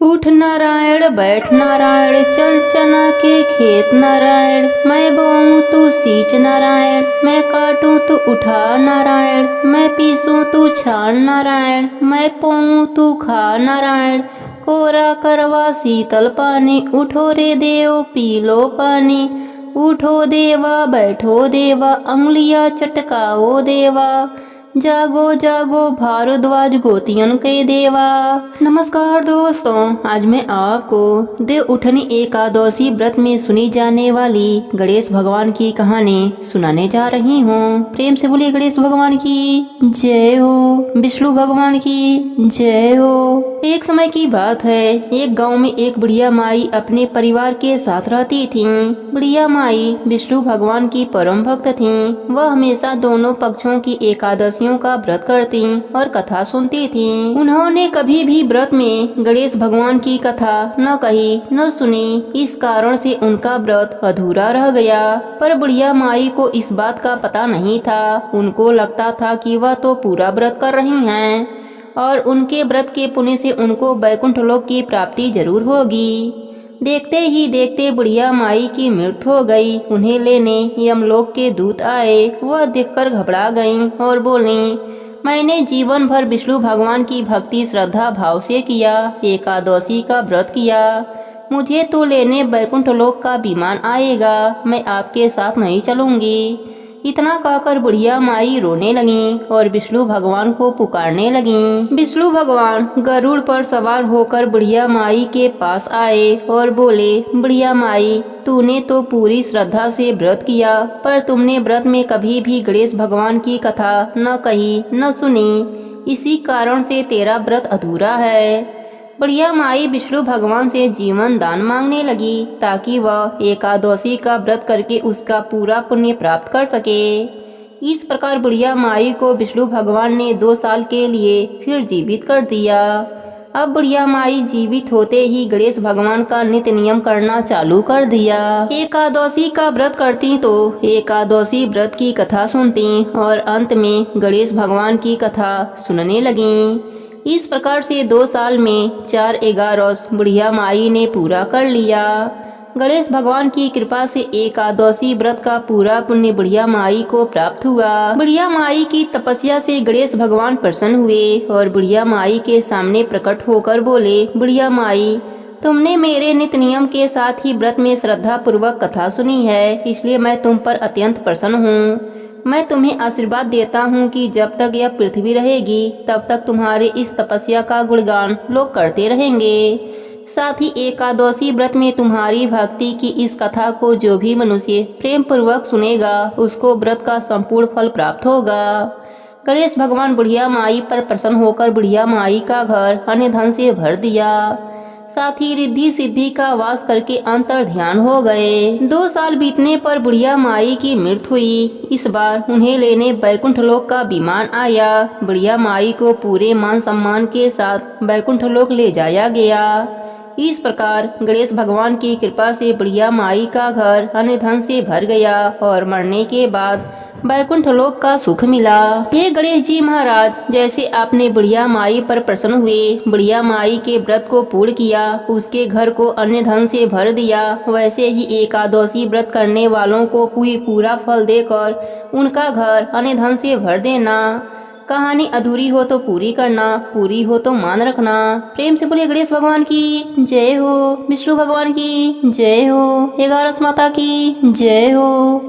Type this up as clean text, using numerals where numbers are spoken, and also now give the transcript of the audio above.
उठ नारायण बैठ नारायण चल चना के खेत नारायण। मैं बोऊं तू सींच नारायण, मैं काटूं तू उठा नारायण। मैं पीसूं तू छान नारायण, मैं पोऊं तू खा नारायण। कोरा करवा शीतल पानी, उठो रे देव पी लो पानी। उठो देवा बैठो देवा, अंगुलियां चटकाओ देवा। जागो जागो भारद्वाज गोतियन के देवा। नमस्कार दोस्तों, आज मैं आपको देव उठनी एकादशी व्रत में सुनी जाने वाली गणेश भगवान की कहानी सुनाने जा रही हूँ। प्रेम से बोलिए गणेश भगवान की जय हो, विष्णु भगवान की जय हो। एक समय की बात है, एक गांव में एक बुढ़िया माई अपने परिवार के साथ रहती थी। बुढ़िया माई विष्णु भगवान की परम भक्त थी। वह हमेशा दोनों पक्षों की एकादशियों का व्रत करती और कथा सुनती थी। उन्होंने कभी भी व्रत में गणेश भगवान की कथा न कही न सुनी। इस कारण से उनका व्रत अधूरा रह गया। पर बुढ़िया माई को इस बात का पता नहीं था। उनको लगता था कि वह तो पूरा व्रत कर रही हैं और उनके व्रत के पुण्य से उनको वैकुंठ लोक की प्राप्ति जरूर होगी। देखते ही देखते बुढ़िया माई की मृत्यु हो गई। उन्हें लेने यमलोक के दूत आए। वह देखकर घबरा गईं और बोलीं, मैंने जीवन भर विष्णु भगवान की भक्ति श्रद्धा भाव से किया, एकादशी का व्रत किया। मुझे तो लेने वैकुंठ लोक का विमान आएगा, मैं आपके साथ नहीं चलूंगी। इतना कहकर बुढ़िया माई रोने लगी और विष्णु भगवान को पुकारने लगी। विष्णु भगवान गरुड़ पर सवार होकर बुढ़िया माई के पास आए और बोले, बुढ़िया माई, तूने तो पूरी श्रद्धा से व्रत किया, पर तुमने व्रत में कभी भी गणेश भगवान की कथा न कही न सुनी। इसी कारण से तेरा व्रत अधूरा है। बुढ़िया माई विष्णु भगवान से जीवन दान मांगने लगी ताकि वह एकादशी का व्रत करके उसका पूरा पुण्य प्राप्त कर सके। इस प्रकार बुढ़िया माई को विष्णु भगवान ने 2 साल के लिए फिर जीवित कर दिया। अब बुढ़िया माई जीवित होते ही गणेश भगवान का नित्य नियम करना चालू कर दिया। एकादशी का व्रत करती तो एकादशी व्रत की कथा सुनती और अंत में गणेश भगवान की कथा सुनने लगी। इस प्रकार से 2 साल में 4 11 बुढ़िया माई ने पूरा कर लिया। गणेश भगवान की कृपा से एकादशी व्रत का पूरा पुण्य बुढ़िया माई को प्राप्त हुआ। बुढ़िया माई की तपस्या से गणेश भगवान प्रसन्न हुए और बुढ़िया माई के सामने प्रकट होकर बोले, बुढ़िया माई, तुमने मेरे नित्य नियम के साथ ही व्रत में श्रद्धा पूर्वक कथा सुनी है, इसलिए मैं तुम पर अत्यंत प्रसन्न हूँ। मैं तुम्हें आशीर्वाद देता हूँ कि जब तक यह पृथ्वी रहेगी तब तक तुम्हारे इस तपस्या का गुणगान लोग करते रहेंगे। साथ ही एकादशी व्रत में तुम्हारी भक्ति की इस कथा को जो भी मनुष्य प्रेम पूर्वक सुनेगा उसको व्रत का संपूर्ण फल प्राप्त होगा। गणेश भगवान बुढ़िया माई पर प्रसन्न होकर बुढ़िया माई का घर अन्य धन से भर दिया। साथ ही रिद्धि सिद्धि का वास करके अंतर ध्यान हो गए। 2 साल बीतने पर बुढ़िया माई की मृत्यु हुई। इस बार उन्हें लेने वैकुंठ लोक का विमान आया। बुढ़िया माई को पूरे मान सम्मान के साथ वैकुंठ लोक ले जाया गया। इस प्रकार गणेश भगवान की कृपा से बुढ़िया माई का घर अन्य धन से भर गया और मरने के बाद वैकुंठ लोक का सुख मिला। हे गणेश जी महाराज, जैसे आपने बुढ़िया माई पर प्रसन्न हुए, बुढ़िया माई के व्रत को पूर्ण किया, उसके घर को अन्य धन से भर दिया, वैसे ही एकादशी व्रत करने वालों को पूरा फल देकर उनका घर अन्य धन से भर देना। कहानी अधूरी हो तो पूरी करना, पूरी हो तो मान रखना। प्रेम से बोलिए गणेश भगवान की जय हो, विष्णु भगवान की जय हो, 11 माता की जय हो।